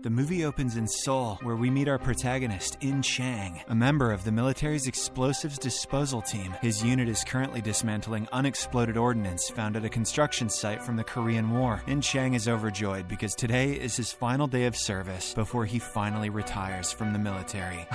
The movie opens in Seoul, where we meet our protagonist, In Chang, a member of the military's explosives disposal team. His unit is currently dismantling unexploded ordnance found at a construction site from the Korean War. In Chang is overjoyed because today is his final day of service before he finally retires from the military.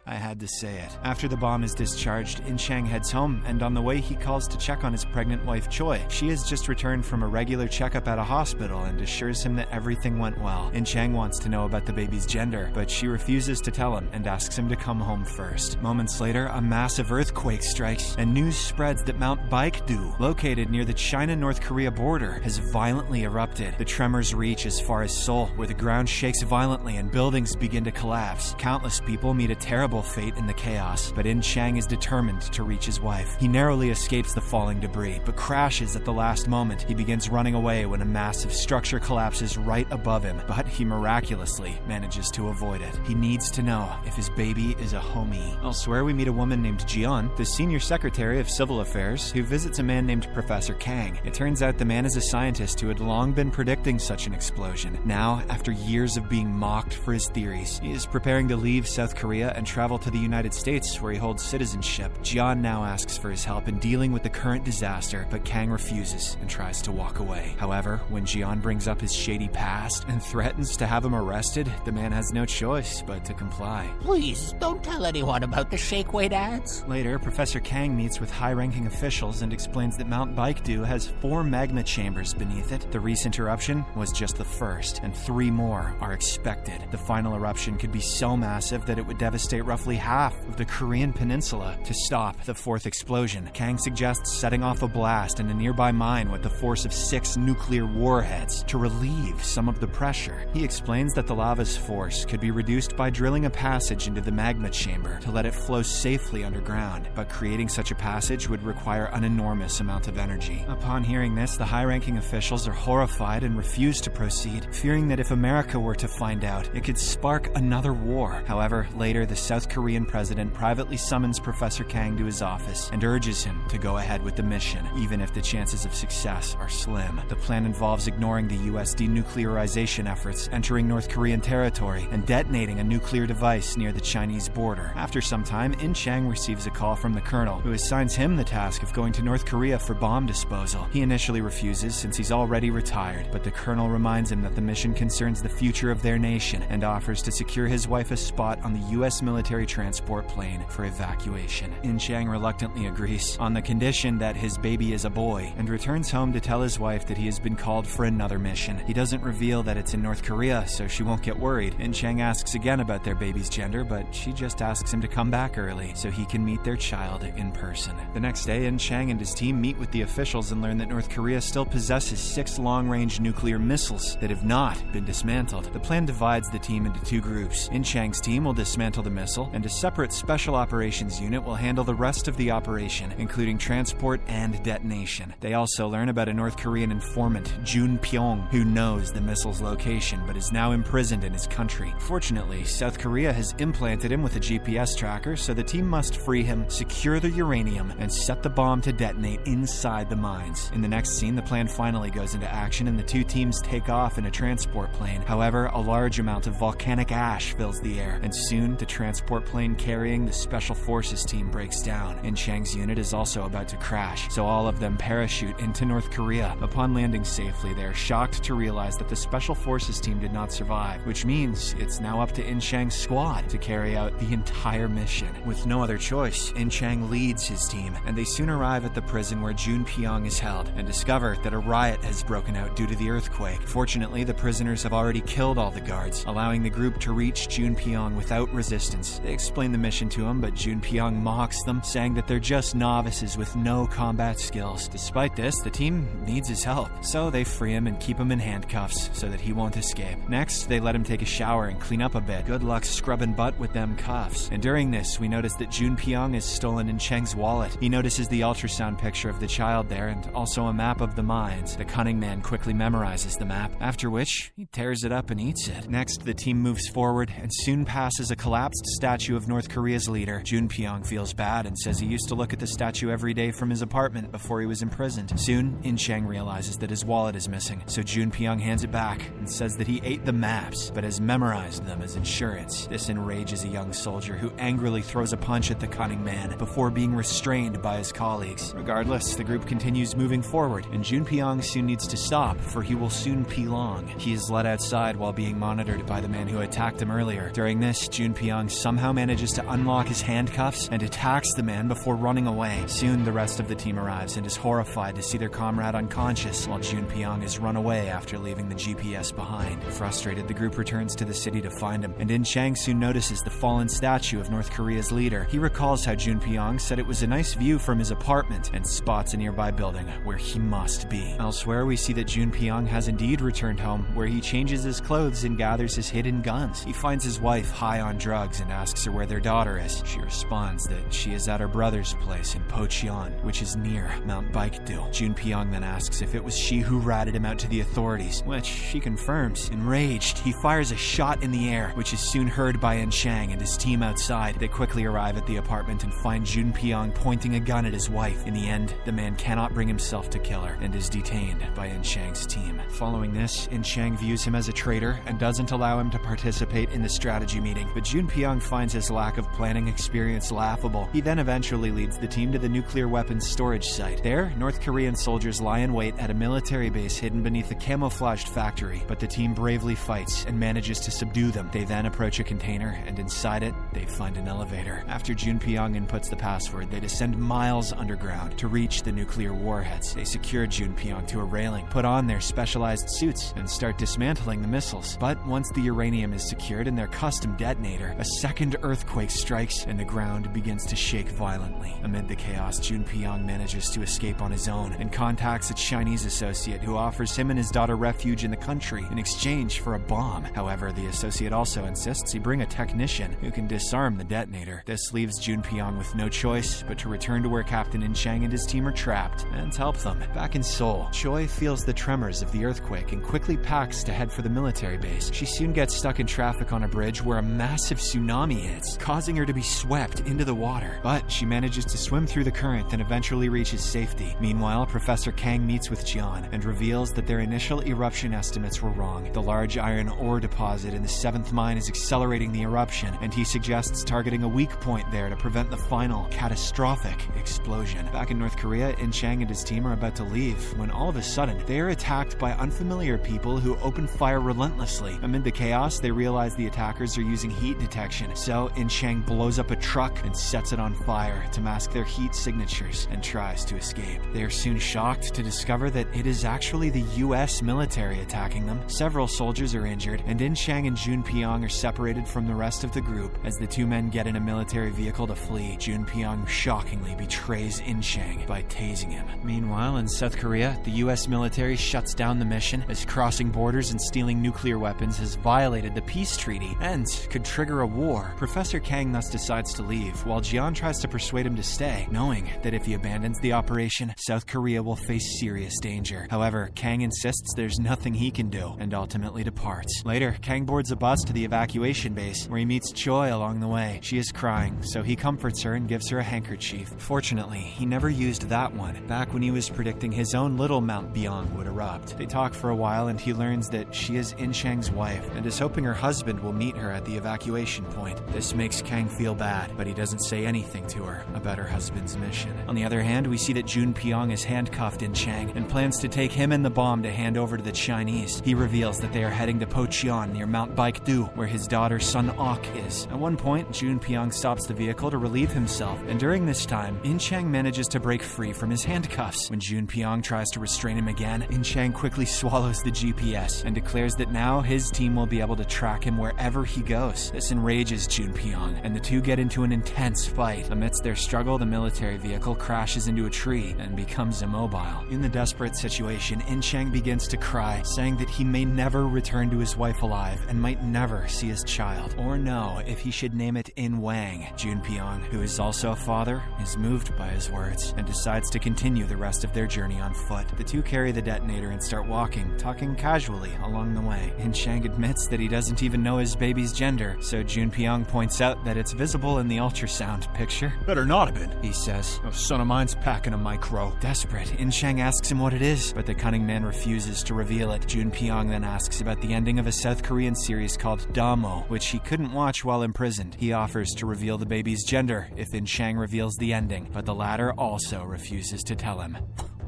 I had to say it. After the bomb is discharged, In Chang heads home, and on the way he calls to check on his pregnant wife Choi. She has just returned from a regular checkup at a hospital and assures him that everything went well. In Chang wants to know about the baby's gender, but she refuses to tell him and asks him to come home first. Moments later, a massive earthquake strikes, and news spreads that Mount Paektu, located near the China-North Korea border, has violently erupted. The tremors reach as far as Seoul, where the ground shakes violently and buildings begin to collapse. Countless people meet a terrible fate in the chaos, but In Chang is determined to reach his wife. He narrowly escapes the falling debris, but crashes at the last moment. He begins running away when a massive structure collapses right above him, but he miraculously manages to avoid it. He needs to know if his baby is a homie. Elsewhere, we meet a woman named Jeon, the senior secretary of civil affairs, who visits a man named Professor Kang. It turns out the man is a scientist who had long been predicting such an explosion. Now, after years of being mocked for his theories, he is preparing to leave South Korea and travel to the United States, where he holds citizenship. Jeon now asks for his help in dealing with the current disaster, but Kang refuses and tries to walk away. However, when Jeon brings up his shady past and threatens to have him arrested, the man has no choice but to comply. Please, don't tell anyone about the shake weight ads. Later, Professor Kang meets with high-ranking officials and explains that Mount Paektu has 4 magma chambers beneath it. The recent eruption was just the first, and 3 more are expected. The final eruption could be so massive that it would devastate roughly half of the Korean Peninsula. To stop the 4th explosion, Kang suggests setting off a blast in a nearby mine with the force of 6 nuclear warheads to relieve some of the pressure. He explains that the lava's force could be reduced by drilling a passage into the magma chamber to let it flow safely underground, but creating such a passage would require an enormous amount of energy. Upon hearing this, the high-ranking officials are horrified and refuse to proceed, fearing that if America were to find out, it could spark another war. However, later the South Korean president privately summons Professor Kang to his office and urges him to go ahead with the mission, even if the chances of success are slim. The plan involves ignoring the U.S. denuclearization efforts, entering North Korean territory, and detonating a nuclear device near the Chinese border. After some time, In Chang receives a call from the colonel, who assigns him the task of going to North Korea for bomb disposal. He initially refuses since he's already retired, but the colonel reminds him that the mission concerns the future of their nation and offers to secure his wife a spot on the U.S. military transport plane for evacuation. In Chang reluctantly agrees, on the condition that his baby is a boy, and returns home to tell his wife that he has been called for another mission. He doesn't reveal that it's in North Korea, so she won't get worried. In Chang asks again about their baby's gender, but she just asks him to come back early so he can meet their child in person. The next day, In Chang and his team meet with the officials and learn that North Korea still possesses 6 long-range nuclear missiles that have not been dismantled. The plan divides the team into 2 groups. In Chang's team will dismantle the missile, and a separate special operations unit will handle the rest of the operation, including transport and detonation. They also learn about a North Korean informant, Jun Pyong, who knows the missile's location but is now imprisoned in his country. Fortunately, South Korea has implanted him with a GPS tracker, so the team must free him, secure the uranium, and set the bomb to detonate inside the mines. In the next scene, the plan finally goes into action and the 2 teams take off in a transport plane. However, a large amount of volcanic ash fills the air, and soon the transport plane carrying the Special Forces team breaks down. In Chang's unit is also about to crash, so all of them parachute into North Korea. Upon landing safely, they are shocked to realize that the Special Forces team did not survive, which means it's now up to In Chang's squad to carry out the entire mission. With no other choice, In Chang leads his team, and they soon arrive at the prison where Jun Pyong is held, and discover that a riot has broken out due to the earthquake. Fortunately, the prisoners have already killed all the guards, allowing the group to reach Jun Pyong without resistance. They explain the mission to him, but Jun Pyong mocks them, saying that they're just novices with no combat skills. Despite this, the team needs his help, so they free him and keep him in handcuffs so that he won't escape. Next, they let him take a shower and clean up a bit. Good luck scrubbing butt with them cuffs. And during this, we notice that Jun Pyong has stolen In Chang's wallet. He notices the ultrasound picture of the child there and also a map of the mines. The cunning man quickly memorizes the map, after which he tears it up and eats it. Next, the team moves forward and soon passes a collapsed statue of North Korea's leader. Junpyong feels bad and says he used to look at the statue every day from his apartment before he was imprisoned. Soon, In-chang realizes that his wallet is missing, so Junpyong hands it back and says that he ate the maps, but has memorized them as insurance. This enrages a young soldier who angrily throws a punch at the cunning man before being restrained by his colleagues. Regardless, the group continues moving forward, and Junpyong soon needs to stop, for he will soon pee long. He is led outside while being monitored by the man who attacked him earlier. During this, Junpyong somehow manages to unlock his handcuffs and attacks the man before running away. Soon, the rest of the team arrives and is horrified to see their comrade unconscious, while Junpyong has run away after leaving the GPS behind. Frustrated, the group returns to the city to find him, and In-chang soon notices the fallen statue of North Korea's leader. He recalls how Junpyong said it was a nice view from his apartment and spots a nearby building where he must be. Elsewhere, we see that Junpyong has indeed returned home, where he changes his clothes and gathers his hidden guns. He finds his wife high on drugs and asks her where their daughter is. She responds that she is at her brother's place in Pocheon, which is near Mount Paektu. Junpyong then asks if it was she who ratted him out to the authorities, which she confirms. Enraged, he fires a shot in the air, which is soon heard by In-chang and his team outside. They quickly arrive at the apartment and find Junpyong pointing a gun at his wife. In the end, the man cannot bring himself to kill her and is detained by In-chang's team. Following this, In-chang views him as a traitor and doesn't allow him to participate in the strategy meeting, but Junpyong finds his lack of planning experience laughable. He then eventually leads the team to the nuclear weapons storage site. There, North Korean soldiers lie in wait at a military base hidden beneath a camouflaged factory, but the team bravely fights and manages to subdue them. They then approach a container, and inside it, they find an elevator. After Junpyong inputs the password, they descend miles underground to reach the nuclear warheads. They secure Junpyong to a railing, put on their specialized suits, and start dismantling the missiles. But once the uranium is secured in their custom detonator, a second earthquake strikes and the ground begins to shake violently. Amid the chaos, Junpyong manages to escape on his own and contacts a Chinese associate who offers him and his daughter refuge in the country in exchange for a bomb. However, the associate also insists he bring a technician who can disarm the detonator. This leaves Junpyong with no choice but to return to where Captain In-chang and his team are trapped and help them. Back in Seoul, Choi feels the tremors of the earthquake and quickly packs to head for the military base. She soon gets stuck in traffic on a bridge where a massive tsunami hits, causing her to be swept into the water. But she manages to swim through the current and eventually reaches safety. Meanwhile, Professor Kang meets with Jian and reveals that their initial eruption estimates were wrong. The large iron ore deposit in the 7th mine is accelerating the eruption, and he suggests targeting a weak point there to prevent the final catastrophic explosion. Back in North Korea, In-chang and his team are about to leave when all of a sudden they are attacked by unfamiliar people who open fire relentlessly. Amid the chaos, they realize the attackers are using heat detection, so In-chang blows up a truck and sets it on fire to mask their heat signatures and tries to escape. They are soon shocked to discover that it is actually the US military attacking them. Several soldiers are injured, and In-chang and Junpyong are separated from the rest of the group. As the two men get in a military vehicle to flee, Junpyong shockingly betrays In-chang by tasing him. Meanwhile, in South Korea, the US military shuts down the mission as crossing borders and stealing nuclear weapons has violated the peace treaty and could trigger a war. Professor Kang thus decides to leave, while Jian tries to persuade him to stay, knowing that if he abandons the operation, South Korea will face serious danger. However, Kang insists there's nothing he can do, and ultimately departs. Later, Kang boards a bus to the evacuation base, where he meets Choi along the way. She is crying, so he comforts her and gives her a handkerchief. Fortunately, he never used that one, back when he was predicting his own little Mount Paektu would erupt. They talk for a while, and he learns that she is In-chang's wife, and is hoping her husband will meet her at the evacuation point. This makes Kang feel bad, but he doesn't say anything to her about her husband's mission. On the other hand, we see that Junpyong is handcuffed In-chang and plans to take him and the bomb to hand over to the Chinese. He reveals that they are heading to Pocheon near Mount Paektu, where his daughter Sun Ok is. At one point, Junpyong stops the vehicle to relieve himself, and during this time, In-chang manages to break free from his handcuffs. When Junpyong tries to restrain him again, In-chang quickly swallows the GPS and declares that now his team will be able to track him wherever he goes. This enrages Junpyong, and the two get into an intense fight. Amidst their struggle, the military vehicle crashes into a tree and becomes immobile. In the desperate situation, In-chang begins to cry, saying that he may never return to his wife alive and might never see his child, or know if he should name it In Wang. Junpyong, who is also a father, is moved by his words and decides to continue the rest of their journey on foot. The two carry the detonator and start walking, talking casually along the way. In-chang admits that he doesn't even know his baby's gender, so Junpyong Pyong points out that it's visible in the ultrasound picture. Better not have been, He says. A son of mine's packing a micro. Desperate, In Chang asks him what it is, but the cunning man refuses to reveal it. Jun Pyong then asks about the ending of a South Korean series called Damo, which he couldn't watch while imprisoned. He offers to reveal the baby's gender if In Chang reveals the ending, but the latter also refuses to tell him.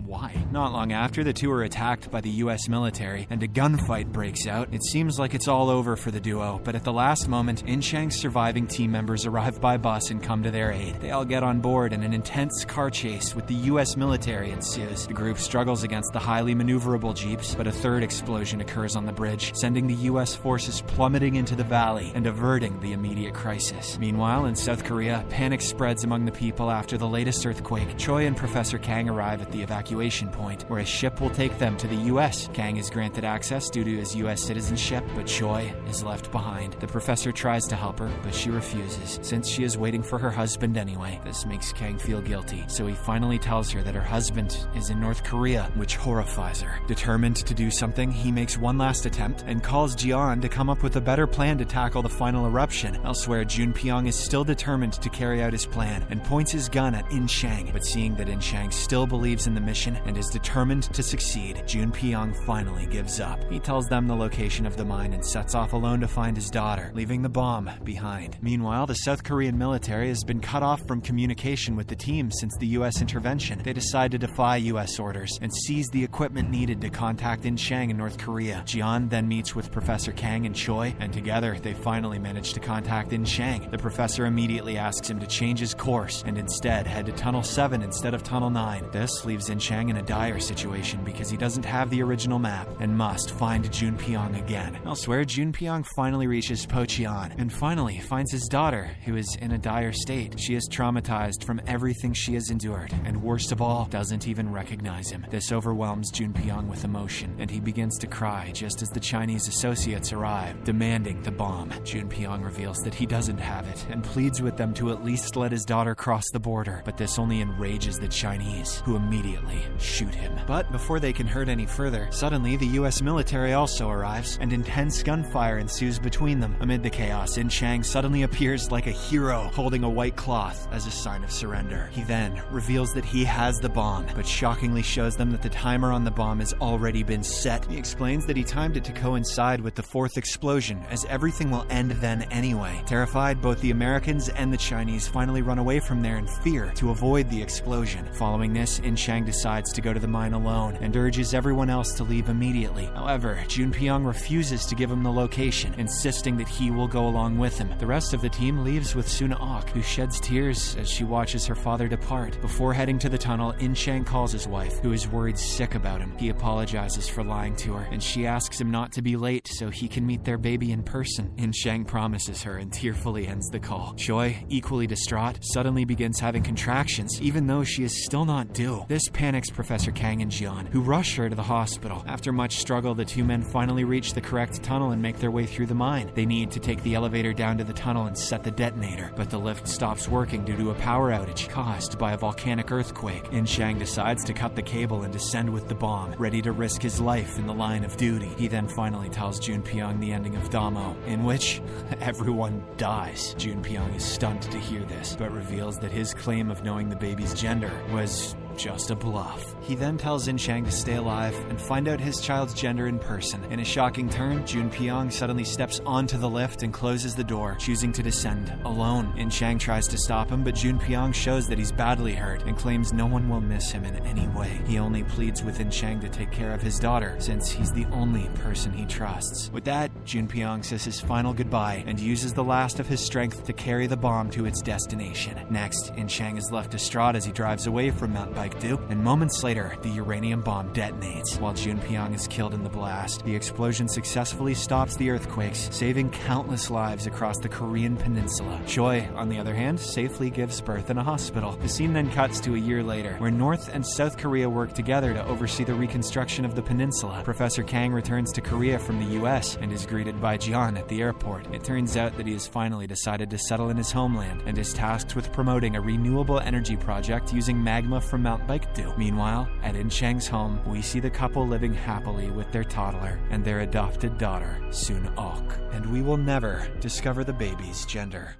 Why? Not long after, the two are attacked by the US military, and a gunfight breaks out. It seems like it's all over for the duo, but at the last moment, In Chang's surviving team members arrive by bus and come to their aid. They all get on board, and an intense car chase with the US military ensues. The group struggles against the highly maneuverable jeeps, but a third explosion occurs on the bridge, sending the US forces plummeting into the valley and averting the immediate crisis. Meanwhile, in South Korea, panic spreads among the people after the latest earthquake. Choi and Professor Kang arrive at the evacuation point, where a ship will take them to the US. Kang is granted access due to his US citizenship, but Choi is left behind. The professor tries to help her, but she refuses, since she is waiting for her husband anyway. This makes Kang feel guilty, so he finally tells her that her husband is in North Korea, which horrifies her. Determined to do something, he makes one last attempt and calls Jian to come up with a better plan to tackle the final eruption. Elsewhere, Jun Pyong is still determined to carry out his plan and points his gun at In Chang, but seeing that In Chang still believes in the mission and is determined to succeed, Jun Pyong finally gives up. He tells them the location of the mine and sets off alone to find his daughter, leaving the bomb behind. Meanwhile, the South Korean military has been cut off from communication with the team since the US intervention. They decide to defy US orders and seize the equipment needed to contact In Chang in North Korea. Jian then meets with Professor Kang and Choi, and together they finally manage to contact In Chang. The professor immediately asks him to change his course and instead head to Tunnel 7 instead of Tunnel 9. This leaves In Chang in a dire situation because he doesn't have the original map and must find Jun Pyong again. Elsewhere, Jun Pyong finally reaches Pocheon and finally finds his daughter, who is in a dire state. She is traumatized from everything she has endured, and worst of all, doesn't even recognize him. This overwhelms Jun Pyong with emotion, and he begins to cry just as the Chinese associates arrive, demanding the bomb. Jun Pyong reveals that he doesn't have it and pleads with them to at least let his daughter cross the border, but this only enrages the Chinese, who immediately shoot him. But before they can hurt any further, suddenly the US military also arrives, and intense gunfire ensues between them. Amid the chaos, In Chang suddenly appears like a hero, holding a white cloth as a sign of surrender. He then reveals that he has the bomb, but shockingly shows them that the timer on the bomb has already been set. He explains that he timed it to coincide with the fourth explosion, as everything will end then anyway. Terrified, both the Americans and the Chinese finally run away from there in fear to avoid the explosion. Following this, In Chang decides to go to the mine alone and urges everyone else to leave immediately. However, Jun Pyong refuses to give him the location, insisting that he will go along with him. The rest of the team leaves with Suna-ok, who sheds tears as she watches her father depart. Before heading to the tunnel, In Chang calls his wife, who is worried sick about him. He apologizes for lying to her, and she asks him not to be late so he can meet their baby in person. In Chang promises her and tearfully ends the call. Choi, equally distraught, suddenly begins having contractions, even though she is still not due. This panics Professor Kang and Jian, who rush her to the hospital. After much struggle, the two men finally reach the correct tunnel and make their way through the mine. They need to take the elevator down to the tunnel and set the detonator, but the lift stops working due to a power outage caused by a volcanic earthquake. In Chang decides to cut the cable and descend with the bomb, ready to risk his life in the line of duty. He then finally tells Jun Pyong the ending of Damo, in which everyone dies. Jun Pyong is stunned to hear this, but reveals that his claim of knowing the baby's gender was just a bluff. He then tells In Chang to stay alive and find out his child's gender in person. In a shocking turn, Jun Pyong suddenly steps onto the lift and closes the door, choosing to descend alone. In Chang tries to stop him, but Jun Pyong shows that he's badly hurt and claims no one will miss him in any way. He only pleads with In Chang to take care of his daughter, since he's the only person he trusts. With that, Jun Pyong says his final goodbye and uses the last of his strength to carry the bomb to its destination. Next, In Chang is left distraught as he drives away from Mount Paektu, and moments later, the uranium bomb detonates. While Jun Pyong is killed in the blast, the explosion successfully stops the earthquakes, saving countless lives across the Korean Peninsula. Choi, on the other hand, safely gives birth in a hospital. The scene then cuts to a year later, where North and South Korea work together to oversee the reconstruction of the peninsula. Professor Kang returns to Korea from the US and is greeted by Jian at the airport. It turns out that he has finally decided to settle in his homeland and is tasked with promoting a renewable energy project using magma from Mount Mount Paektu. Meanwhile, at In-chang's home, we see the couple living happily with their toddler and their adopted daughter, Sun Ok. And we will never discover the baby's gender.